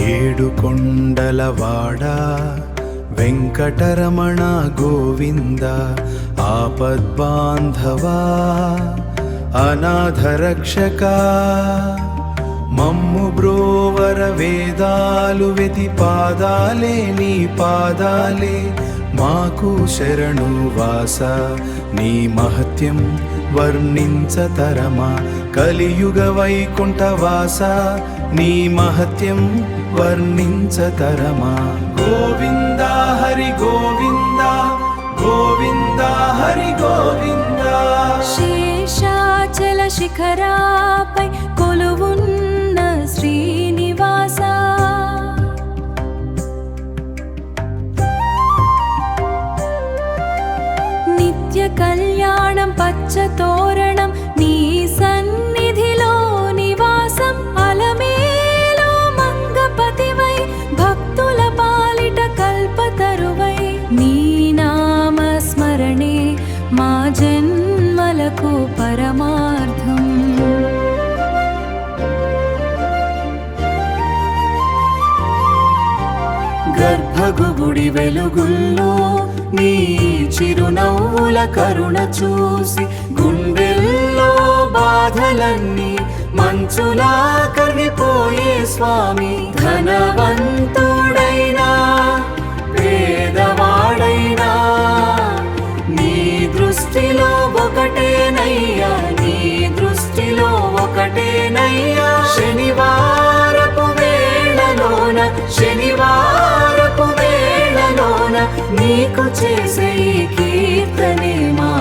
ఏడు కొండలవాడ వెంకటరమణ గోవింద ఆపద్బాంధవా అనాథరక్షక మమ్ము బ్రోవర వేదాలు వెతి పాదాలే నీ పాదాలే మాకు శరణు వాస నీ మహత్యం వర్ణించతరమా కలియుగ వైకుంఠవాస నీ మహత్యం వర్ణించతరమా గోవింద హరి గోవింద గోవింద హరి గోవింద శేషాచల శిఖరాపై కొలువున్న శ్రీనివాస నిత్య కళ్యాణం పచ్చ తోరణం నీ సన్నిధిలో నివాసం అలమేలో మంగపతివై భక్తుల పాలిట కల్పతరువై నీ నామ స్మరణే మా జన్మలకు పరమార్థం గర్భగుడి వెలుగుల్లో నీ చిరునవ్వుల కరుణ చూసి గుండెల్లో బాధలన్నీ మంచులా కరిగిపోయే స్వామి ధనవంతుడైనా పేదవాడైనా నీ దృష్టిలో ఒకటేనయ్యా నీ దృష్టిలో ఒకటేనయ్యా శనివారపు వేళలోన శనివారపు వేళలోన నీకు చేసే ఈ కీర్తనే మా